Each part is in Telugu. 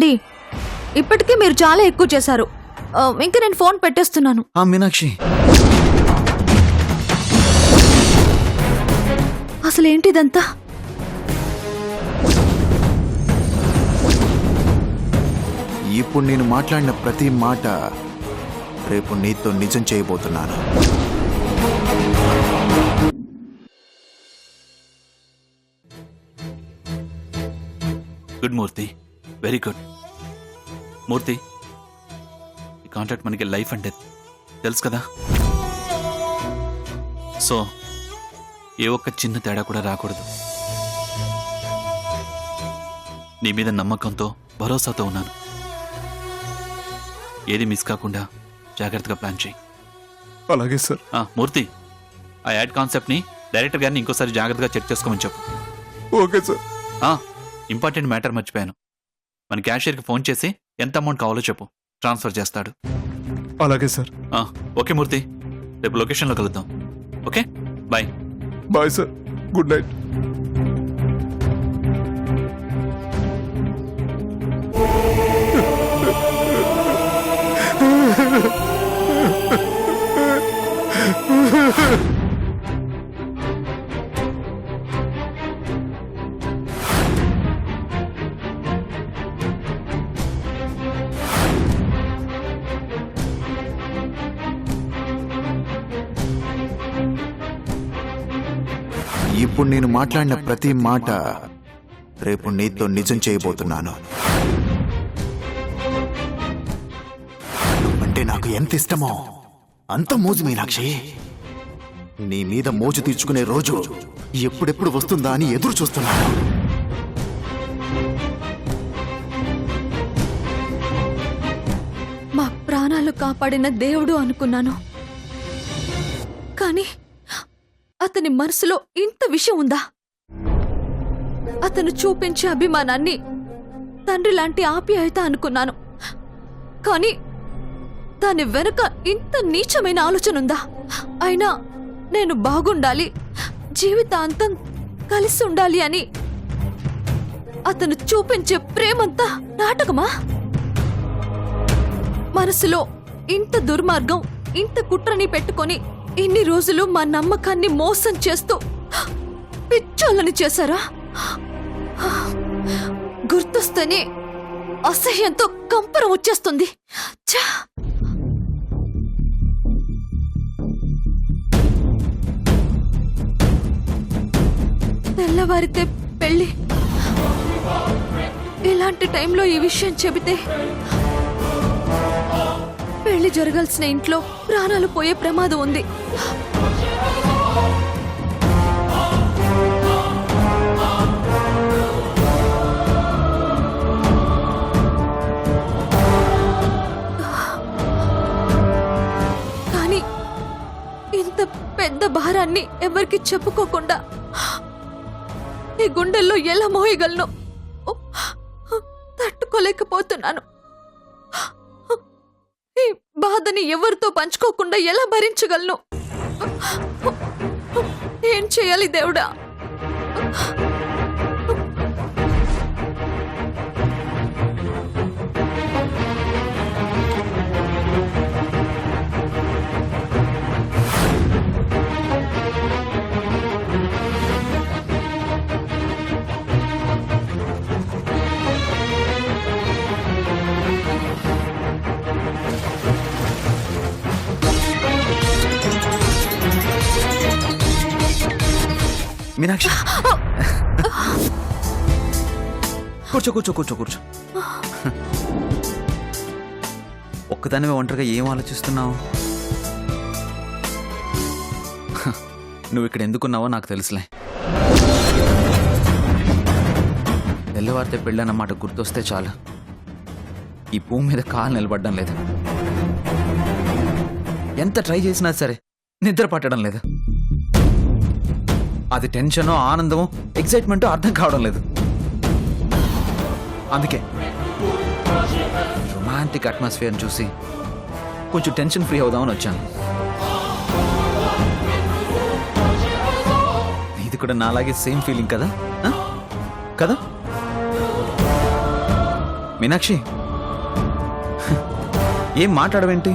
ఏమండి, ఇప్పటికే మీరు చాలా ఎక్కువ చేశారు. ఇంకా నేను ఫోన్ పెట్టేస్తున్నాను. మీనాక్షి, అసలు ఏంటిదంతా? ఇప్పుడు నేను మాట్లాడిన ప్రతి మాట రేపు నీతో నిజం చేయబోతున్నాను. గుడ్ మూర్తి, వెరీ గుడ్. మూర్తి, ఈ కాంట్రాక్ట్ మనకి లైఫ్ అంటే తెలుసు కదా. సో ఏ ఒక్క చిన్న తేడా కూడా రాకూడదు. నీ మీద నమ్మకంతో, భరోసాతో ఉన్నాను. ఏది మిస్ కాకుండా జాగ్రత్తగా ప్లాన్ చేయి. అలాగే సార్. మూర్తి, ఆ యాడ్ కాన్సెప్ట్ని డైరెక్టర్ గారిని ఇంకోసారి జాగ్రత్తగా చెక్ చేసుకోమని చెప్పు. Okay sir. ఇంపార్టెంట్ మ్యాటర్ మర్చిపోయాను. మన క్యాషియర్కి ఫోన్ చేసి ఎంత అమౌంట్ కావాలో చెప్పు, ట్రాన్స్ఫర్ చేస్తాడు. అలాగే సార్. ఓకే మూర్తి, రేపు లొకేషన్లో కలుద్దాం. Okay, bye. Bye sir, good night. ఇప్పుడు నేను మాట్లాడిన ప్రతి మాట రేపు నీతో నిజం చేయబోతున్నాను. అంటే నాకు ఎంత ఇష్టమో అంత మోజు మీనాక్షి. నీ మీద మోజు తీర్చుకునే రోజు ఎప్పుడెప్పుడు వస్తుందా అని ఎదురు చూస్తున్నాను. మా ప్రాణాలు కాపాడిన దేవుడు అనుకున్నాను, కానీ అతని మనసులో ఇంత విషయం ఉందా? అతను చూపించే అభిమానాన్ని తండ్రి లాంటి ఆప్యాయత అనుకున్నాను, కానీ దాని వెనుక ఇంత నీచమైన ఆలోచన ఉందా? అయినా నేను బాగుండాలి, జీవితాంతం కలిసి ఉండాలి అని అతను చూపించే ప్రేమంతా నాటకమా? మనసులో ఇంత దుర్మార్గం, ఇంత కుట్రని పెట్టుకొని ఇన్ని రోజులు మా నమ్మకాన్ని మోసం చేస్తూ పిచ్చోళ్ళని చేశారా? గుర్తొస్తేనే అసహ్యంతో కంపరం వచ్చేస్తుంది. తెల్లవారితే పెళ్ళి. ఇలాంటి టైంలో ఈ విషయం చెబితే పెళ్లి జరగాల్సిన ఇంట్లో ప్రాణాలు పోయే ప్రమాదం ఉంది. కానీ ఇంత పెద్ద భారాన్ని ఎవరికి చెప్పుకోకుండా ఈ గుండెల్లో ఎలా మోయగలను? తట్టుకోలేకపోతున్నాను. ఈ బాధని ఎవరితో పంచుకోకుండా ఎలా భరించగలను? ఏం చేయాలి దేవుడా? మీనాక్షి, కూర్చో కూర్చో కూర్చో కూర్చో. ఒక్కదానివే ఒంటరిగా ఏం ఆలోచిస్తున్నావు? నువ్వు ఇక్కడ ఎందుకున్నావో నాకు తెలుసులే. తెల్లవారితే పెళ్ళన్నమాట గుర్తొస్తే చాలు ఈ భూమి మీద కాలు నిలబడ్డం లేదు. ఎంత ట్రై చేసినా సరే నిద్ర పట్టడం లేదు. అది టెన్షనో, ఆనందమో, ఎక్సైట్మెంటో అర్థం కావడం లేదు. అందుకే రొమాంటిక్ అట్మాస్ఫియర్ని చూసి కొంచెం టెన్షన్ ఫ్రీ అవుదామని వచ్చాను. ఇది కూడా నాలాగే సేమ్ ఫీలింగ్ కదా? కదా మీనాక్షి, ఏం మాట్లాడవేంటి?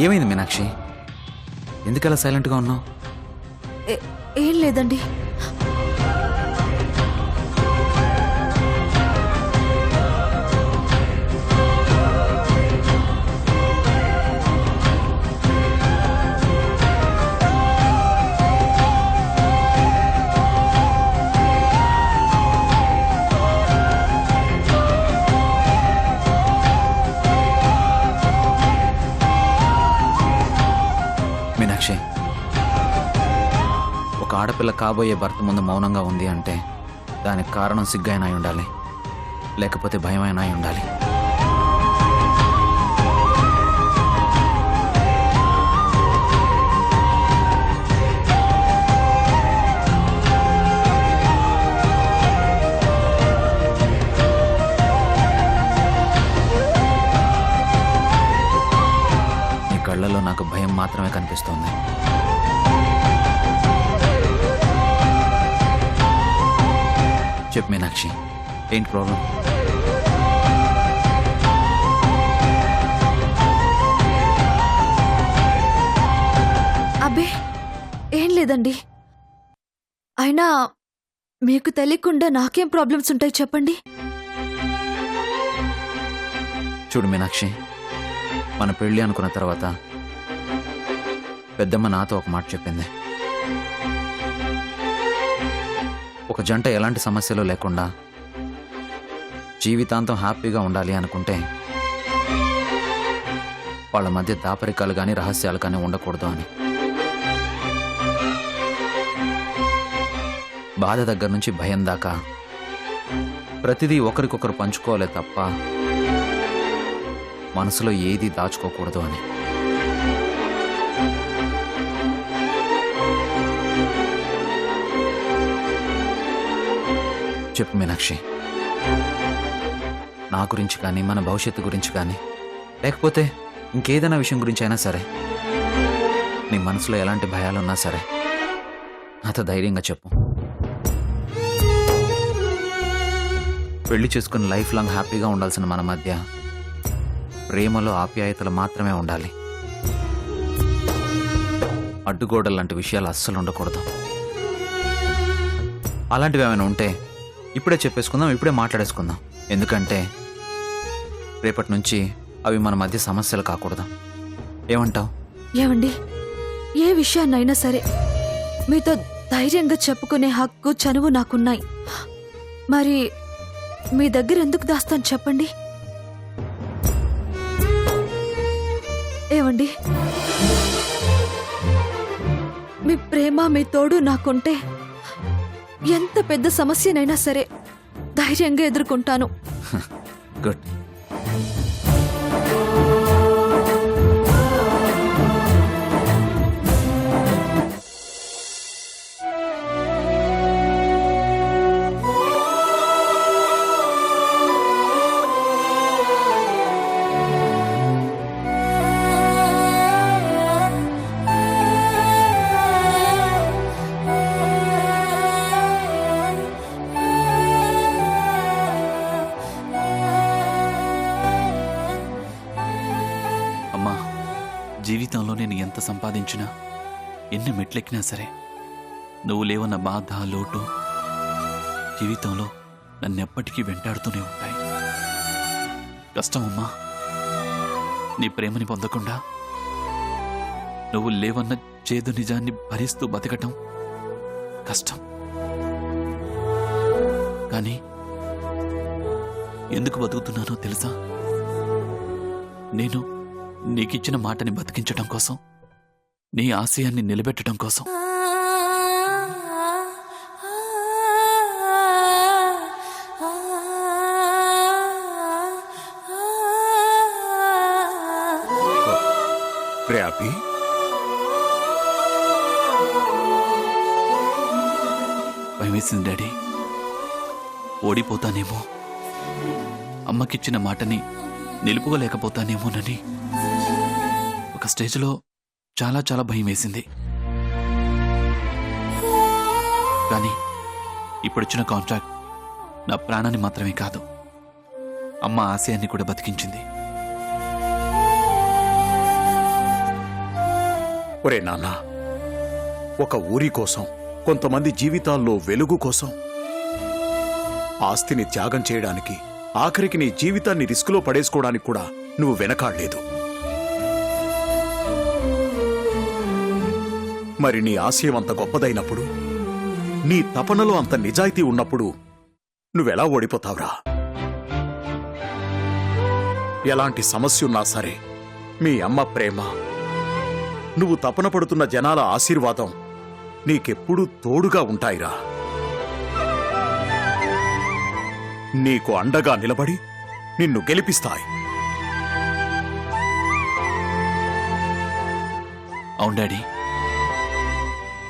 ఏమైంది మీనాక్షి? ఎందుకలా సైలెంట్గా ఉన్నావు? ఏం లేదండి. మీనాక్షి, ఒక ఆడపిల్ల కాబోయే భర్త ముందు మౌనంగా ఉంది అంటే దానికి కారణం సిగ్గైనా అయి ఉండాలి, లేకపోతే భయమైనా అయి ఉండాలి. నీ కళ్ళల్లో నాకు భయం మాత్రమే కనిపిస్తోంది. చెప్పు మీనాక్షి, ఏంటి ప్రాబ్లం? అబ్బే ఏం లేదండి. అయినా మీకు తెలియకుండా నాకేం ప్రాబ్లమ్స్ ఉంటాయి చెప్పండి. చూడు మీనాక్షి, మన పెళ్ళి అనుకున్న తర్వాత పెద్దమ్మ నాతో ఒక మాట చెప్పింది. ఒక జంట ఎలాంటి సమస్యలు లేకుండా జీవితాంతం హ్యాపీగా ఉండాలి అనుకుంటే వాళ్ళ మధ్య దాపరికాలు కానీ రహస్యాలు కానీ ఉండకూడదు అని. బాధ దగ్గర నుంచి భయం దాకా ప్రతిదీ ఒకరికొకరు పంచుకోలే తప్ప మనసులో ఏదీ దాచుకోకూడదు అని. చెప్పు మీనాక్షి, నా గురించి కానీ మన భవిష్యత్తు గురించి కానీ లేకపోతే ఇంకేదైనా విషయం గురించి అయినా సరే నీ మనసులో ఎలాంటి భయాలున్నా సరే నాతో ధైర్యంగా చెప్పు. పెళ్లి చేసుకుని లైఫ్ లాంగ్ హ్యాపీగా ఉండాల్సిన మన మధ్య ప్రేమలో ఆప్యాయతలు మాత్రమే ఉండాలి. అడ్డుగోడలు లాంటి విషయాలు అస్సలు ఉండకూడదు. అలాంటివి ఏమైనా ఉంటే ఇప్పుడే చెప్పేసుకుందాం, ఇప్పుడే మాట్లాడేసుకుందాం. ఎందుకంటే రేపటి నుంచి అవి మన మధ్య సమస్యలు కాకూడదు. ఏమంటావు? ఏమండి, ఏ విషయాన్నైనా సరే మీతో ధైర్యంగా చెప్పుకునే హక్కు చనువు నాకున్నాయి. మరి మీ దగ్గర ఎందుకు దాస్తాను చెప్పండి? ఏమండి, మీ ప్రేమ మీ తోడు నాకుంటే ఎంత పెద్ద సమస్యనైనా సరే ధైర్యంగా ఎదుర్కొంటాను. గుడ్. జీవితంలో నేను ఎంత సంపాదించినా ఎన్ని మెట్లెక్కినా సరే నువ్వు లేవన్న బాధ లోటు జీవితంలో నన్నెప్పటికీ వెంటాడుతూనే ఉంటాయి. కష్టం అమ్మా, నీ ప్రేమని పొందకుండా నువ్వు లేవన్న చేదు నిజాన్ని భరిస్తూ బతకటం కష్టం. కానీ ఎందుకు బతుకుతున్నానో తెలుసా? నేను నీకిచ్చిన మాటని బతికించటం కోసం, నీ ఆశయాన్ని నిలబెట్టడం కోసం. రేపి భయమేసింది డాడీ, ఓడిపోతానేమో, అమ్మకిచ్చిన మాటని నిలుపుకోలేకపోతానేమోనని ఒక స్టేజ్లో చాలా చాలా భయం వేసింది. కానీ ఇప్పుడొచ్చిన కాంట్రాక్ట్ నా ప్రాణాన్ని మాత్రమే కాదు, అమ్మ ఆశయాన్ని కూడా బతికించింది. ఒరే నాన్న, ఒక ఊరి కోసం, కొంతమంది జీవితాల్లో వెలుగు కోసం ఆస్తిని త్యాగం చేయడానికి, ఆఖరికి నీ జీవితాన్ని రిస్కులో పడేసుకోవడానికి కూడా నువ్వు వెనకాడలేదు. మరి నీ ఆశయం అంత గొప్పదైనప్పుడు, నీ తపనలో అంత నిజాయితీ ఉన్నప్పుడు నువ్వెలా ఓడిపోతావురా? ఎలాంటి సమస్య ఉన్నా సరే మీ అమ్మ ప్రేమ, నువ్వు తపన పడుతున్న జనాల ఆశీర్వాదం నీకెప్పుడూ తోడుగా ఉంటాయిరా. నీకు అండగా నిలబడి నిన్ను గెలిపిస్తాయి. అవును డాడీ,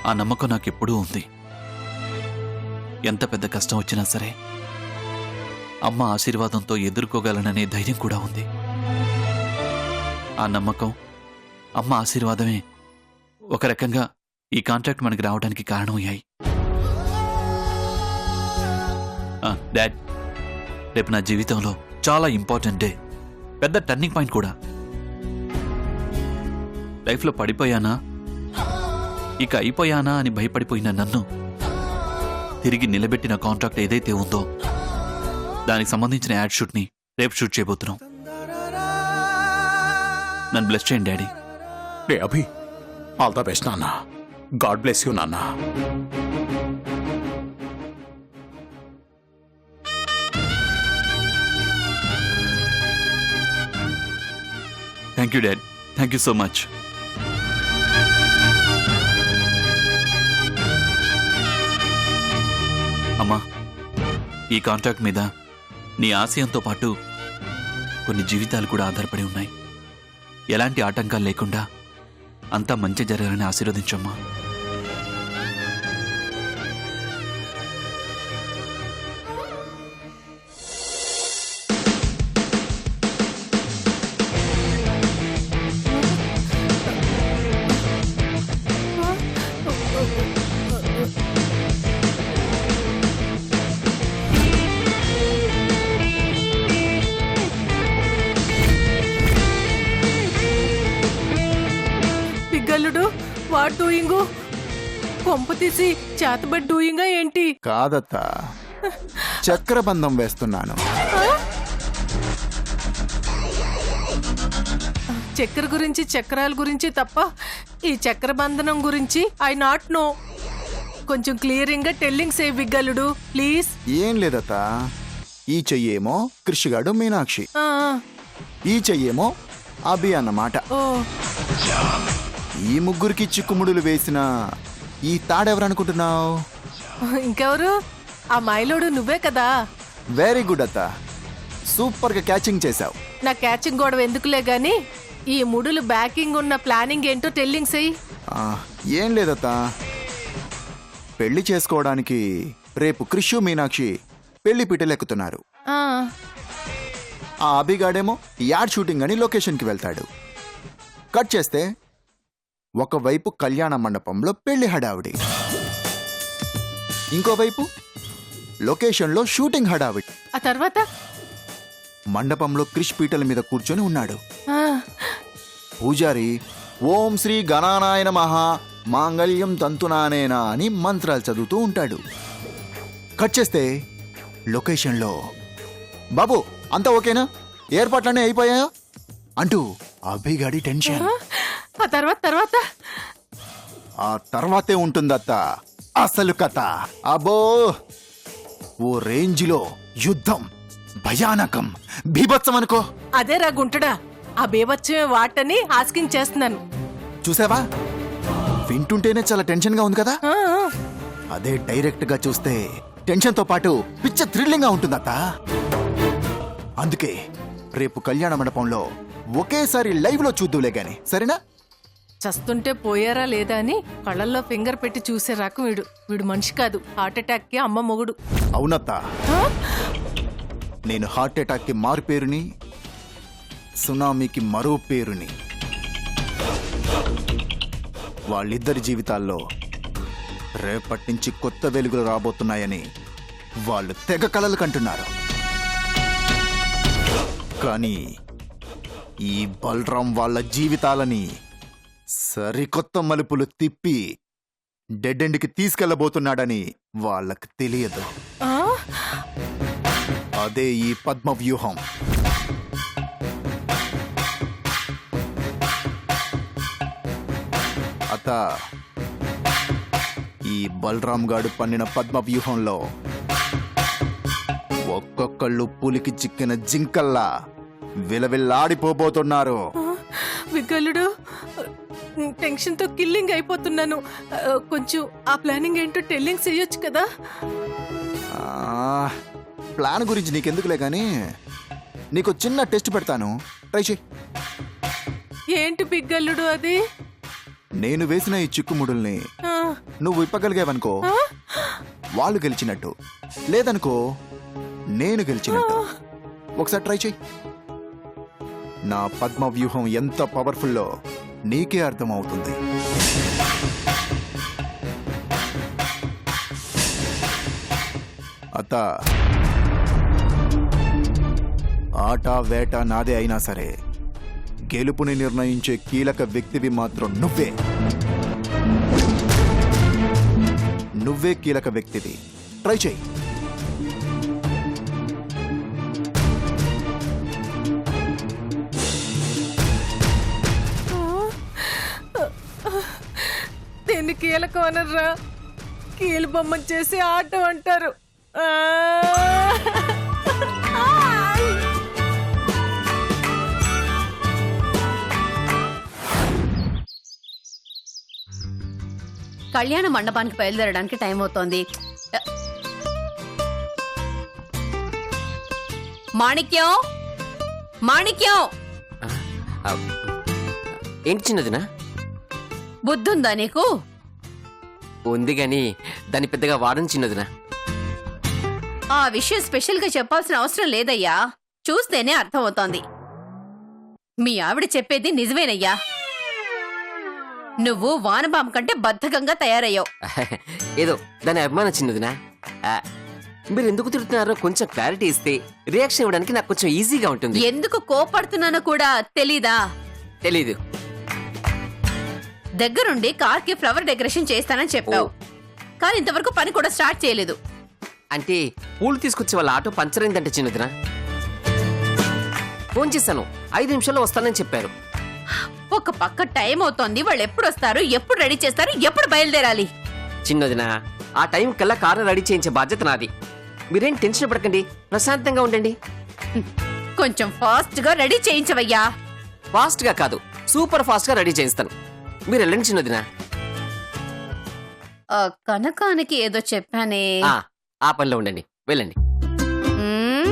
ఆ నమ్మకం నాకెప్పుడూ ఉంది. ఎంత పెద్ద కష్టం వచ్చినా సరే అమ్మ ఆశీర్వాదంతో ఎదుర్కోగలననే ధైర్యం కూడా ఉంది. ఆ నమ్మకం, అమ్మ ఆశీర్వాదమే ఒక రకంగా ఈ కాంట్రాక్ట్ మనకి రావడానికి కారణమయ్యాయి. డాడ్, రేపు నా జీవితంలో చాలా ఇంపార్టెంట్ డే, పెద్ద టర్నింగ్ పాయింట్ కూడా. లైఫ్లో పడిపోయానా, ఇక అయిపోయానా అని భయపడిపోయిన నన్ను తిరిగి నిలబెట్టిన కాంట్రాక్ట్ ఏదైతే ఉందో దానికి సంబంధించిన యాడ్ షూట్ని రేపు షూట్ చేయబోతున్నాం. నన్ను బ్లెస్ చేయండి daddy. Ray Abhi, all the best నాన్న. గాడ్ బ్లెస్ యూ నాన్న. Thank you dad, thank you so much. అమ్మా, ఈ కాంట్రాక్ట్ మీద నీ ఆశయంతో పాటు కొన్ని జీవితాలు కూడా ఆధారపడి ఉన్నాయి. ఎలాంటి ఆటంకాలు లేకుండా అంతా మంచి జరగాలని ఆశీర్వదించమ్మా. పిగ్గల్లుడు, వాట్ డూయింగు? కొంప తీసి చేతబడి డూయింగా ఏంటి? కాదత్త, చక్రబంధం వేస్తున్నాను. చక్కెర గురించి, చక్రాల గురించి తప్ప ఈ చక్ర బంధనం గురించి ఐ నాట్ నో. కొంచెం క్లియరింగ్ గా టెల్లింగ్ సే బిగ్గల్లుడు ప్లీజ్. ఏం లేదత్త, ఈ చెయ్యేమో కృషిగాడు మీనాక్షి, ఆ, ఈ చెయ్యేమో అభి అన్నమాట. ఓ ఈ ముగ్గురికి చిక్కుముడులు వేసిన ఈ తాడెవరనుకుంటున్నావు? ఇంకెవరు? ఆ మైలోడు నువ్వే కదా. వెరీ గుడ్ అత్త, సూపర్ గా క్యాచింగ్ చేశావు. నా క్యాచింగ్ గొడవ ఎందుకులే గాని ఈ ముడులు బ్యాకింగ్ ఉన్న ప్లానింగ్ ఏంటో టెల్లింగ్ సెయ్. ఏం లేదత్త, పెళ్లి చేసుకోవడానికి రేపు కృషి మీనాక్షి పెళ్లి పీటలెక్కుతున్నారు. ఆ, ఆ అభిగాడేమో యాడ్ షూటింగ్ అని లొకేషన్కి వెళ్తాడు. కట్ చేస్తే ఒకవైపు కళ్యాణ మండపంలో పెళ్లి హడావిడి, ఇంకోవైపు లొకేషన్లో షూటింగ్ హడావిడి. ఆ తర్వాత మండపంలో క్రిష్ పీటల మీద కూర్చొని ఉన్నాడు. ఆ, పూజారి ఓం శ్రీ గణానాయ నమః మాంగళ్యం తంతునానేనా అని మంత్రాలు చదువుతూ ఉంటాడు. కట్ చేస్తే లొకేషన్లో బాబు అంతా ఓకేనా, ఏర్పాట్లన్నీ అయిపోయాయా అంటూ అభిగాడి టెన్షన్. ఆ తర్వాత ఆ తర్వాతే ఉంటుందత్త అసలు కథ. అబ్బో, ఓ రేంజిలో యుద్ధం, భయానకం, బీభత్సం అనుకో. అదే రా గుంటడా, ఆ బేబచ్చమే వాటని ఆస్కింగ్ చేస్తున్నాను. చూసావా, వింటుంటేనే చాలా టెన్షన్ గా ఉంది కదా. ఆ, ఆ. అదే డైరెక్ట్ గా చూస్తే టెన్షన్ తో పాటు పిచ్చ థ్రిల్లింగ్ గా ఉంటుందత్త. అందుకే రేపు కళ్యాణ మండపంలో ఒకేసారి లైవ్ లో చూద్దులే గాని, సరేనా? చస్తుంటే పోయారా లేదా అని కళ్ళల్లో ఫింగర్ పెట్టి చూసే రకం వీడు మనిషి కాదు, హార్ట్ అటాక్ కి అమ్మ మొగుడు. అవునత్త, ఆ? నేను హార్ట్ అటాక్ కి మారు పేరుని, సునామీకి మరో పేరుని. వాళ్ళిద్దరి జీవితాల్లో రేపటి నుంచి కొత్త వెలుగులు రాబోతున్నాయని వాళ్ళు తెగ కలలు కంటున్నారు. కానీ ఈ బలరాం వాళ్ళ జీవితాలని సరికొత్త మలుపులు తిప్పి డెడ్ ఎండ్కి తీసుకెళ్లబోతున్నాడని వాళ్ళకి తెలియదు. ఆ? అదే ఈ పద్మ వ్యూహం. అత ఈ బలరాం గాడు పన్నిన పద్మ వ్యూహంలో ఒక్కొక్కళ్ళు పులికి చిక్కిన జింకల్లా విలవిల్లాడిపోబోతున్నారు. విగ్గలుడు, టెన్షన్ తో కిల్లింగ్ అయిపోతున్నాను. కొంచెం ఆ ప్లానింగ్ ఏంటో టెల్లింగ్ చేయొచ్చు కదా. ప్లాన్ గురించి నీకెందుకులే గాని నీకు చిన్న టెస్ట్ పెడతాను, ట్రై చెయ్. ఏంటి బిగ్గల్లుడు అది? నేను వేసిన ఈ చిక్కుముడుల్ని ఆ, నువ్వు ఇప్పగలిగావనుకో వాళ్ళు గెలిచినట్టు, లేదనుకో నేను గెలిచినట్టు. ఒకసారి ట్రై చెయ్యి. నా పద్మ వ్యూహం ఎంత పవర్ఫుల్లో నీకే అర్థమవుతుంది. అత్త, ఆట వేట నాదే అయినా సరే గెలుపుని నిర్ణయించే కీలక వ్యక్తివి మాత్రం నువ్వే. నువ్వే కీలక వ్యక్తివి. ట్రై చెయ్యి. దీన్ని కీలకం అనర్రా, కీలు బొమ్మ చేసి ఆట అంటారు. ఆ! కళ్యాణ మండపానికి బయలుదేరడానికి టైం అవుతోంది. మాణిక్యం, మాణిక్యం, ఏంటి చిన్నదినా? బుద్ధుందా నీకు? ఉంది గాని దాన్ని పెద్దగా వాడని చిన్నదినా. ఆ విషయం స్పెషల్ గా చెప్పాల్సిన అవసరం లేదయ్యా, చూస్తేనే అర్థమవుతోంది. మీ ఆవిడ చెప్పేది నిజమేనయ్యా. నువ్వు వానబాం కంటే బద్ధకంగా తయారయ్యావు. ఏదో దాని అభిమానం చిన్నదినా. మీరు ఎందుకు తిడుతున్నారో కొంచెం క్లారిటీ ఇస్తే రియాక్షన్ ఇవ్వడానికి నాకు కొంచెం ఈజీగా ఉంటుంది. ఎందుకు కోపడుతున్నానో కూడా తెలీదా? తెలీదు. దగ్గరుండి కార్కి ఫ్లవర్ డెకరేషన్ చేస్తానని చెప్పావు, కానీ ఇంతవరకు పని కూడా స్టార్ట్ చేయలేదు. అంటే పూలు తీసుకొచ్చే వాళ్ళ ఆటో పంచర్ అయిందంటే చిన్నదినా. ఫోన్ చేశాను, 5 నిమిషాల్లో వస్తానని చెప్పారు. ఒక పక్క టైం అవుతోంది, వాళ్ళు ఎప్పుడు వస్తారు, ఎప్పుడు రెడీ చేస్తారు, ఎప్పుడు బయలుదేరాలి? చిన్నదినా, ఆ టైం కల్లా కారు రెడీ చేయించే బాధ్యత నాది. మీరేం టెన్షన్ పడకండి, ప్రశాంతంగా ఉండండి. కొంచెం ఫాస్ట్ గా రెడీ చేయించవయ్యా. ఫాస్ట్ గా కాదు, సూపర్ ఫాస్ట్ గా రెడీ చేయిస్తాను. మీరు వెళ్ళండి చిన్నదినా. కనకానికి ఏదో చెప్పానే, ఆ పనిలో ఉండండి, వెళ్ళండి. మ్మ్?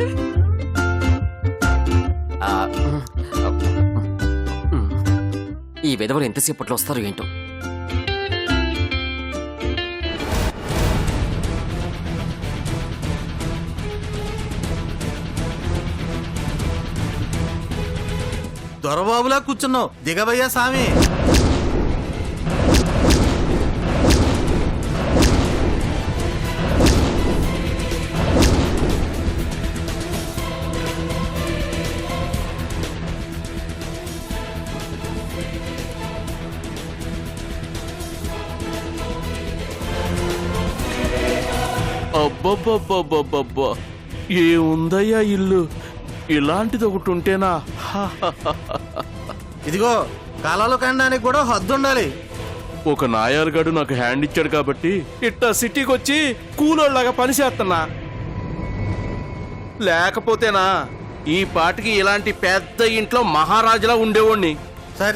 ఈ విధవలు ఎంతసేపట్లో వస్తారు ఏంటో. దొరబాబులా కూర్చున్నావు, దిగబయ్యా సామి. అబ్బబ్బబ్బబ్బబ్బబ్బా, ఏముందయ్యా ఇల్లు, ఇలాంటిది ఒకటి ఉంటేనా? ఇదిగో కాలాలు కనడానికి కూడా హద్దు ఉండాలి. ఒక నాయాలుగాడు నాకు హ్యాండ్ ఇచ్చాడు కాబట్టి ఇట్టా సిటీకి వచ్చి కూలోళ్ళగా పని చేస్తున్నా. లేకపోతేనా ఈ పాటికి ఇలాంటి పెద్ద ఇంట్లో మహారాజులా ఉండేవాణ్ణి.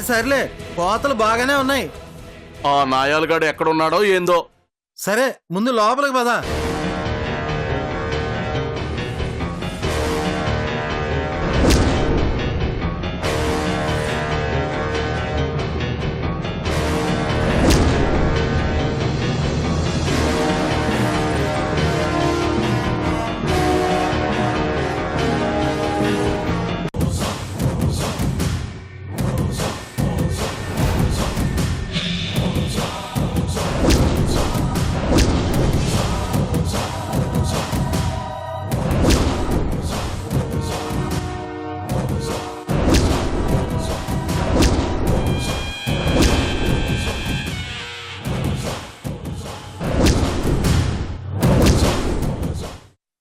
సర్లే, కోతలు బాగానే ఉన్నాయి. ఆ నాయాలుగాడు ఎక్కడున్నాడో ఏందో. సరే, ముందు లోపలికి పదా.